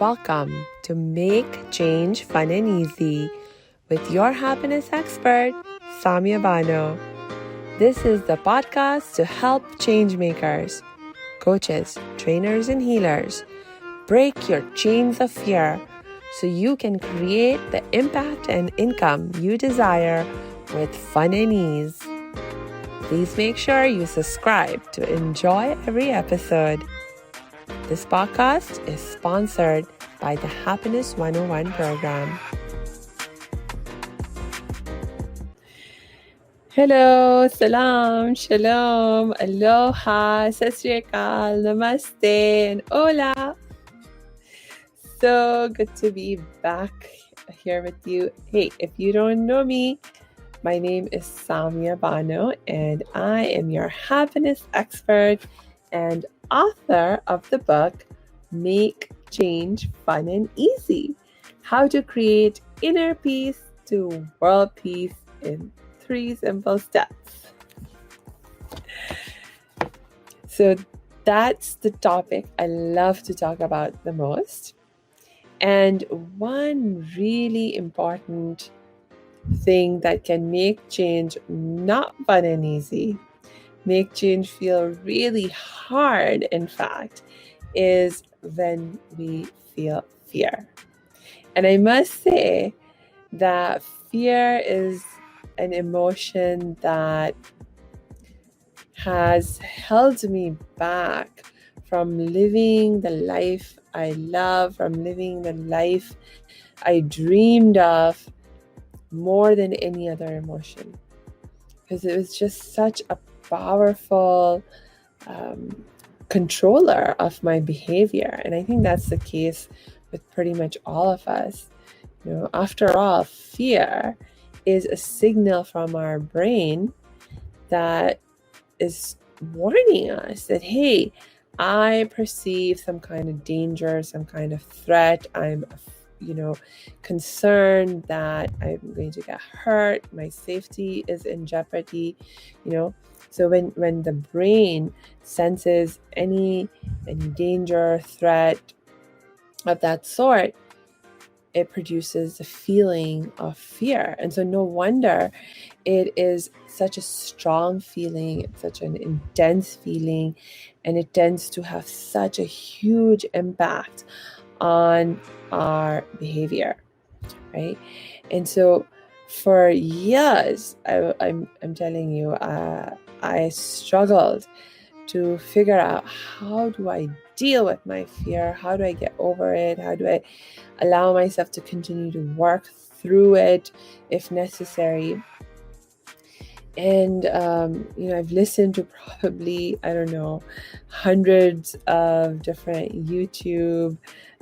Welcome to Make Change Fun and Easy with your happiness expert, Samia Bano. This is the podcast to help change makers, coaches, trainers, and healers break your chains of fear so you can create the impact and income you desire with fun and ease. Please make sure you subscribe to enjoy every episode. This podcast is sponsored by the Happiness 101 program. Hello, salam, shalom, aloha, sat sri akal, namaste, and hola. So good to be back here with you. Hey, if you don't know me, my name is Samia Bano, and I am your happiness expert and author of the book, Make Change Fun and Easy, How to Create Inner Peace to World Peace in 3 Simple Steps. So that's the topic I love to talk about the most. And one really important thing that can make change not fun and easy, make change feel really hard, in fact, is when we feel fear. And I must say that fear is an emotion that has held me back from living the life I love, from living the life I dreamed of more than any other emotion. Because it was just such a powerful controller of my behavior. And I think that's the case with pretty much all of us. You know, after all, fear is a signal from our brain that is warning us that, hey, I perceive some kind of danger, some kind of threat. I'm concerned that I'm going to get hurt. My safety is in jeopardy, So when the brain senses any danger, threat of that sort, it produces a feeling of fear. And so no wonder it is such a strong feeling, it's such an intense feeling, and it tends to have such a huge impact on our behavior, right? And so for years, I'm telling you, I struggled to figure out, how do I deal with my fear? How do I get over it? How do I allow myself to continue to work through it if necessary? And, I've listened to probably, hundreds of different YouTube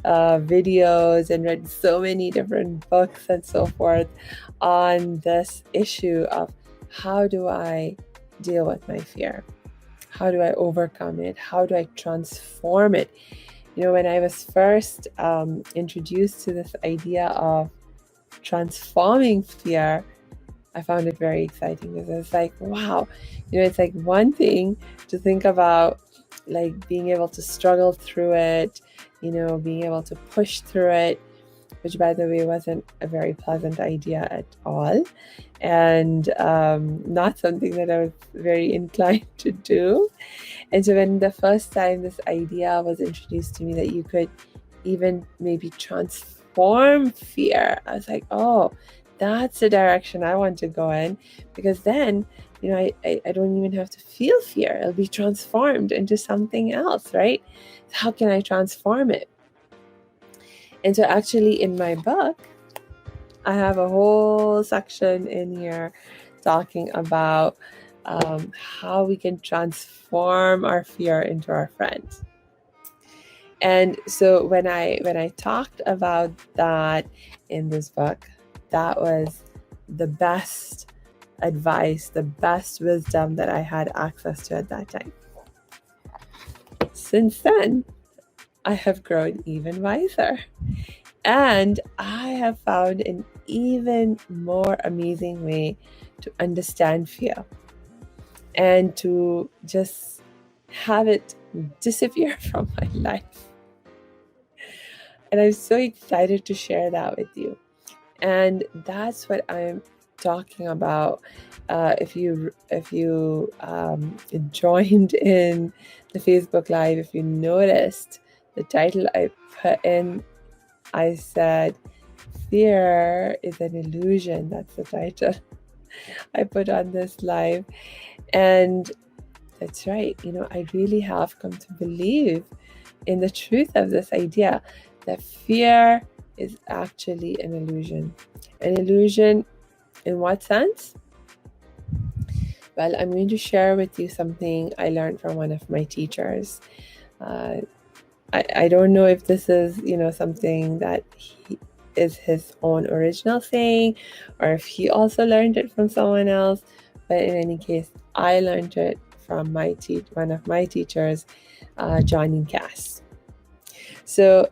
videos and read so many different books and so forth on this issue of, how do I deal with my fear? How do I overcome it? How do I transform it? When I was first introduced to this idea of transforming fear, I found it very exciting, because it's like, wow, it's like one thing to think about, like being able to struggle through it, being able to push through it, which, by the way, wasn't a very pleasant idea at all, and not something that I was very inclined to do. And so when the first time this idea was introduced to me, that you could even maybe transform fear, I was like, oh, that's the direction I want to go in, because then, I don't even have to feel fear. It'll be transformed into something else, right? How can I transform it? And so actually in my book, I have a whole section in here talking about how we can transform our fear into our friend. And so when I talked about that in this book, that was the best advice, the best wisdom that I had access to at that time. Since then, I have grown even wiser, and I have found an even more amazing way to understand fear and to just have it disappear from my life. And I'm so excited to share that with you. And that's what I'm talking about. If you joined in the Facebook Live, if you noticed the title I put in, I said, "Fear is an illusion." That's the title I put on this live. And that's right. I really have come to believe in the truth of this idea that fear is actually an illusion. An illusion in what sense? Well, I'm going to share with you something I learned from one of my teachers. I don't know if this is, something that he is his own original saying, or if he also learned it from someone else. But in any case, I learned it from one of my teachers, Johnny Cass. So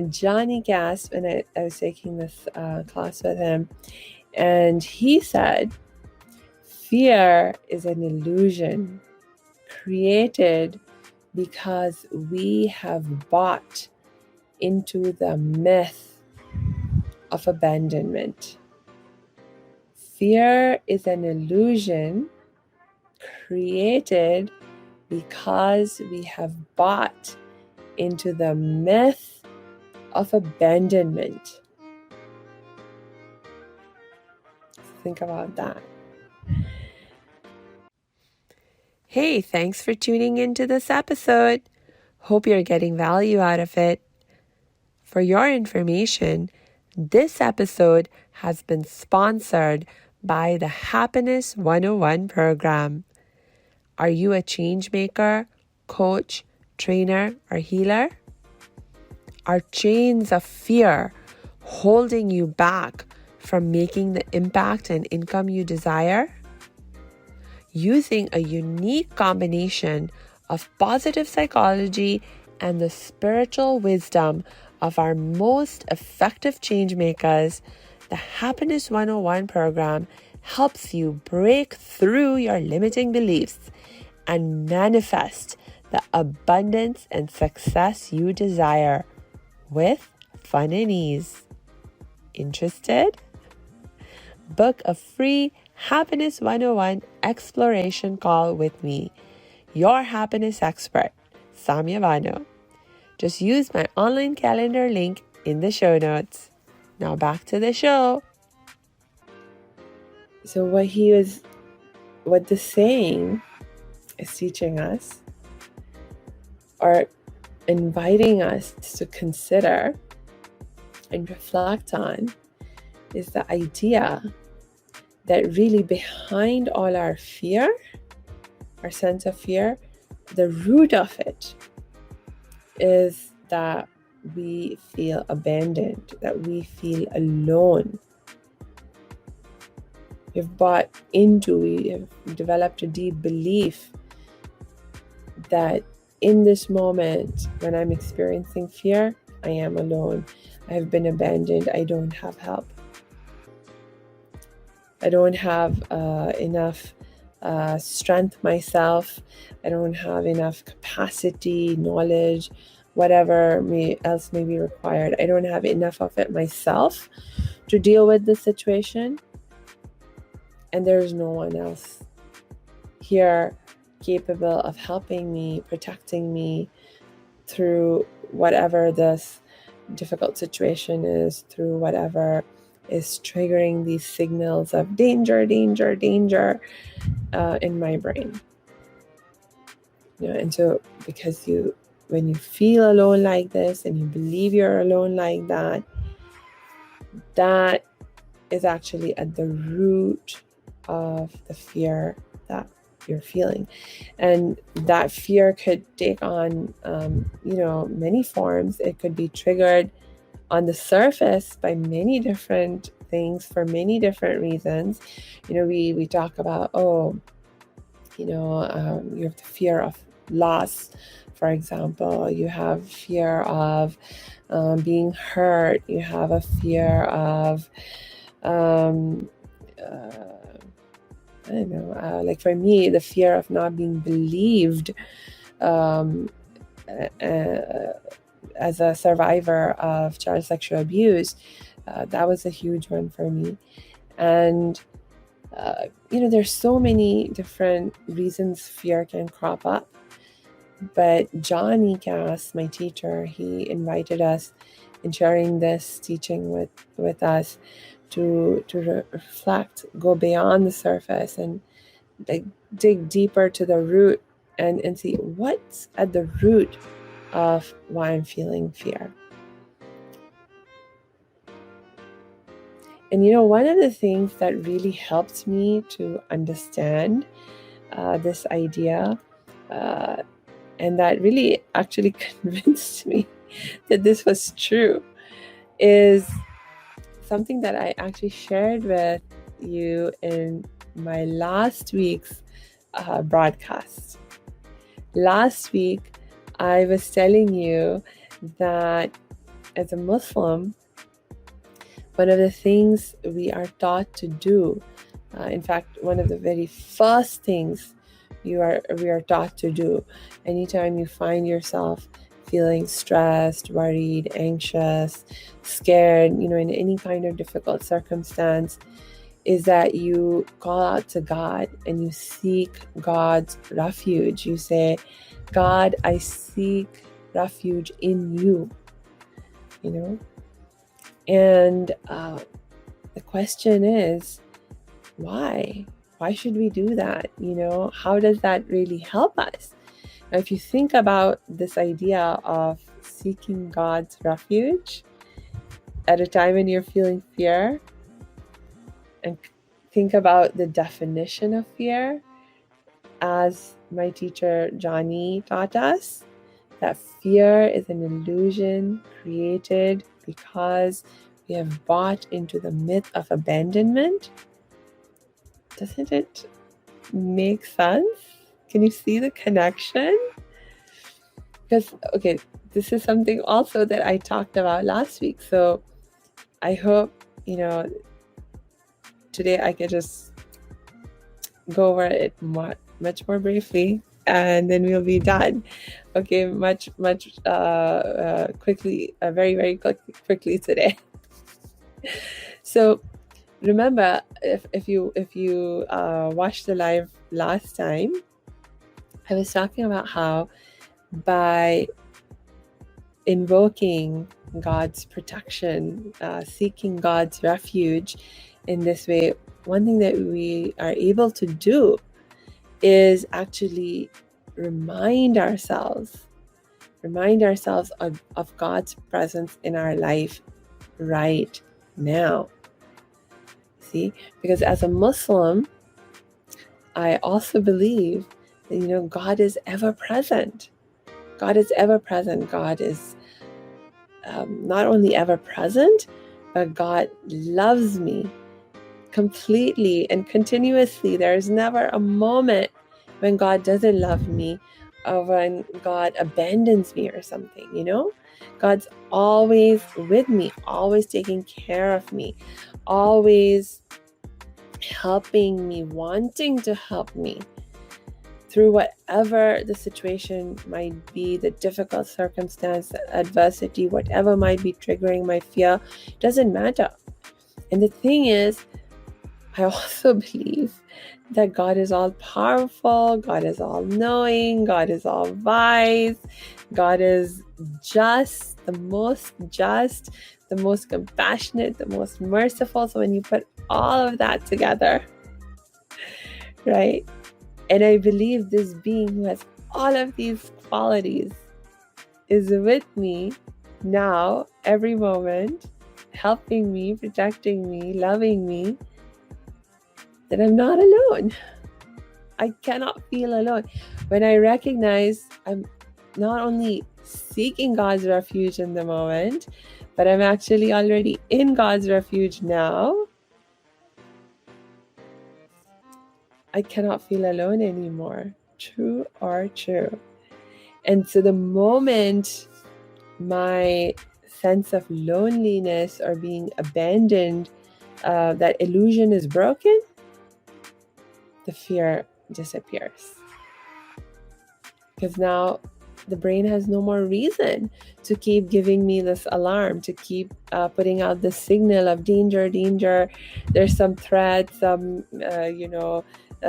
Johnny Cass, when I was taking this class with him, and he said, fear is an illusion created because we have bought into the myth of abandonment. Fear is an illusion created because we have bought into the myth of abandonment. Think about that. Hey, thanks for tuning into this episode. Hope you're getting value out of it. For your information, this episode has been sponsored by the Happiness 101 program. Are you a change maker, coach, trainer, or healer? Are chains of fear holding you back from making the impact and income you desire? Using a unique combination of positive psychology and the spiritual wisdom of our most effective change makers, the Happiness 101 program helps you break through your limiting beliefs and manifest the abundance and success you desire with fun and ease. Interested? Book a free Happiness 101 exploration call with me, your happiness expert, Samia Bano. Just use my online calendar link in the show notes. Now back to the show. So what the saying is teaching us, or inviting us to consider and reflect on, is the idea that really behind all our fear, our sense of fear, the root of it is that we feel abandoned, that we feel alone. We have developed a deep belief that in this moment, when I'm experiencing fear, I am alone. I have been abandoned. I don't have help. I don't have enough strength myself. I don't have enough capacity, knowledge, whatever else may be required. I don't have enough of it myself to deal with the situation. And there's no one else here capable of helping me, protecting me through whatever this difficult situation is, through whatever is triggering these signals of danger, danger, danger in my brain. And so because when you feel alone like this and you believe you're alone like that, that is actually at the root of the fear that you're feeling. And that fear could take on, many forms. It could be triggered on the surface by many different things for many different reasons. We talk about, you have the fear of loss, for example. You have fear of being hurt. You have a fear of, I don't know, like for me, the fear of not being believed as a survivor of child sexual abuse, that was a huge one for me. And there's so many different reasons fear can crop up. But Johnny Cass, my teacher, he invited us in sharing this teaching with us to reflect, go beyond the surface, and like dig deeper to the root and see what's at the root of why I'm feeling fear. And one of the things that really helped me to understand this idea, and that really actually convinced me that this was true, is something that I actually shared with you in my last week's broadcast. Last week, I was telling you that as a Muslim, one of the things we are taught to do, in fact, one of the very first things we are taught to do anytime you find yourself feeling stressed, worried, anxious, scared, in any kind of difficult circumstance, is that you call out to God and you seek God's refuge. You say, God, I seek refuge in you, And the question is, why? Why should we do that? How does that really help us? Now, if you think about this idea of seeking God's refuge at a time when you're feeling fear, and think about the definition of fear, as my teacher Johnny taught us, that fear is an illusion created because we have bought into the myth of abandonment. Doesn't it make sense? Can you see the connection? Because, okay, this is something also that I talked about last week. So I hope, today I can just go over it much more briefly, and then we'll be done. Okay, much quickly, very, very quickly today. So remember, if you watched the live last time, I was talking about how by invoking God's protection, seeking God's refuge in this way, one thing that we are able to do is actually remind ourselves of God's presence in our life right now. See, because as a Muslim, I also believe that, God is ever present. God is ever present. God is not only ever present, but God loves me completely and continuously. There is never a moment when God doesn't love me or when God abandons me or something, God's always with me, always taking care of me, always helping me, wanting to help me through whatever the situation might be, the difficult circumstance, the adversity, whatever might be triggering my fear, doesn't matter. And the thing is, I also believe that God is all powerful, God is all knowing, God is all wise, God is the most compassionate, the most merciful. So when you put all of that together, right? And I believe this being who has all of these qualities is with me now, every moment, helping me, protecting me, loving me, that I'm not alone. I cannot feel alone. When I recognize I'm not only seeking God's refuge in the moment, but I'm actually already in God's refuge now, I cannot feel alone anymore. True or true? And so the moment my sense of loneliness or being abandoned, that illusion is broken, the fear disappears. Because now the brain has no more reason to keep giving me this alarm, to keep putting out this signal of danger, danger. There's some threat, some,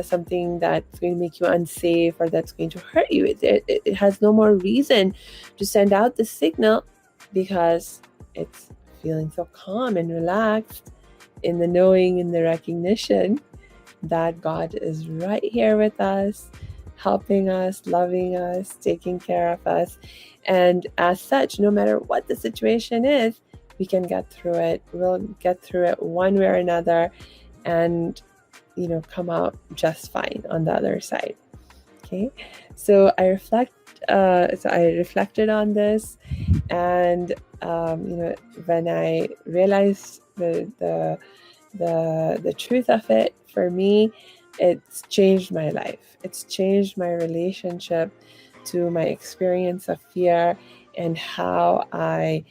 something that's going to make you unsafe or that's going to hurt you. It has no more reason to send out the signal because it's feeling so calm and relaxed in the knowing, in the recognition that God is right here with us, helping us, loving us, taking care of us. And as such, no matter what the situation is, we can get through it. We'll get through it one way or another and, come out just fine on the other side. Okay. So I reflected on this, and when I realized the truth of it, for me, it's changed my life. It's changed my relationship to my experience of fear and how I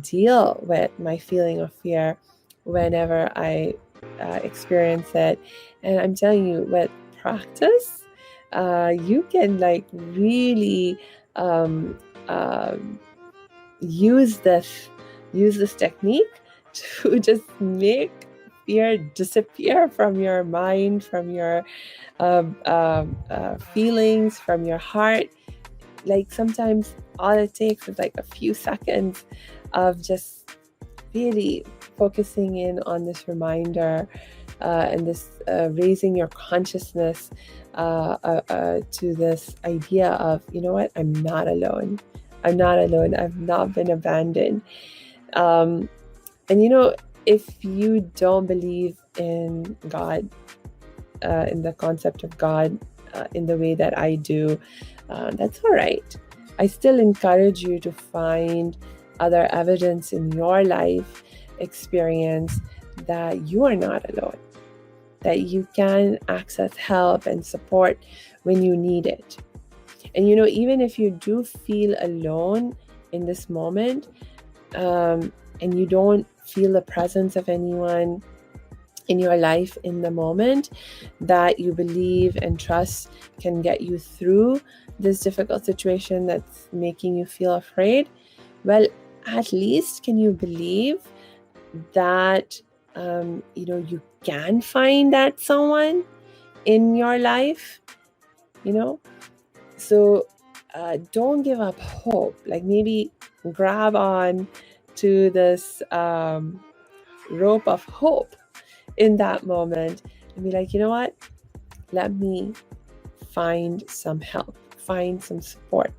deal with my feeling of fear whenever I experience it. And I'm telling you, with practice, you can really use this technique to just make fear disappear from your mind, from your feelings, from your heart. Like sometimes all it takes is like a few seconds of just really focusing in on this reminder and this raising your consciousness to this idea of, you know what, I'm not alone. I'm not alone. I've not been abandoned. And if you don't believe in God, in the concept of God, in the way that I do, that's all right. I still encourage you to find other evidence in your life experience that you are not alone, that you can access help and support when you need it. And even if you do feel alone in this moment, and you don't feel the presence of anyone in your life in the moment that you believe and trust can get you through this difficult situation that's making you feel afraid, well, at least can you believe that you can find that someone in your life, so don't give up hope. Like maybe grab on to this rope of hope in that moment and be like, you know what, let me find some help, find some support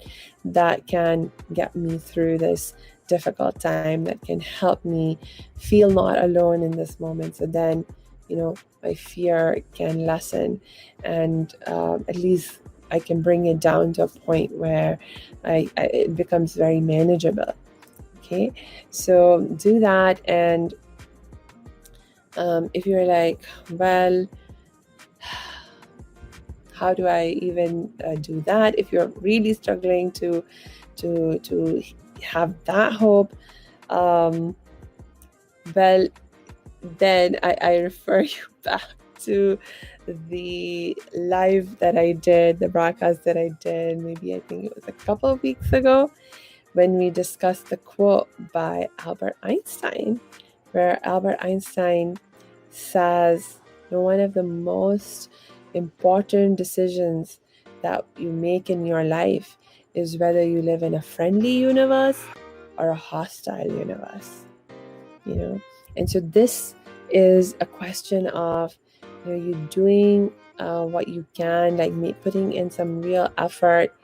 that can get me through this difficult time, that can help me feel not alone in this moment. So then, my fear can lessen, and at least I can bring it down to a point where it becomes very manageable. Okay, so do that. And if you're like, well, how do I even do that? If you're really struggling to have that hope, well, then I refer you back to the live that I did, the broadcast that I did, maybe I think it was a couple of weeks ago, when we discussed the quote by Albert Einstein, where Albert Einstein says, one of the most important decisions that you make in your life is whether you live in a friendly universe or a hostile universe, And so this is a question of, you doing what you can, like putting in some real effort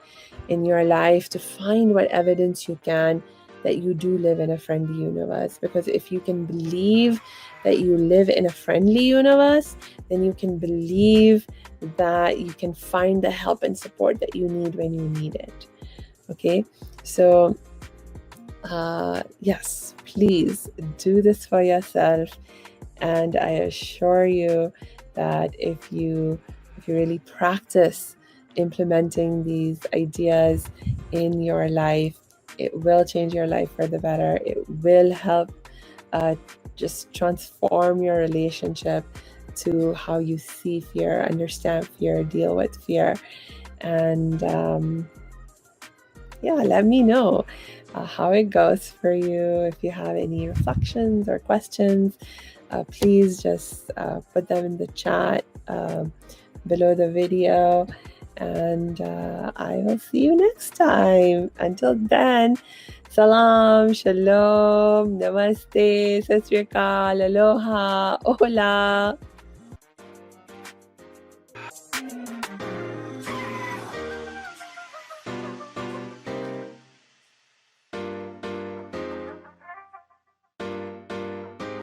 in your life to find what evidence you can that you do live in a friendly universe. Because if you can believe that you live in a friendly universe, then you can believe that you can find the help and support that you need when you need it. Okay, so yes, please do this for yourself, and I assure you that if you really practice implementing these ideas in your life, it will change your life for the better. It will help just transform your relationship to how you see fear, understand fear, deal with fear. And yeah, let me know how it goes for you. If you have any reflections or questions, please just put them in the chat below the video. And I will see you next time. Until then, salam, shalom, namaste, sat sri akal, aloha, hola.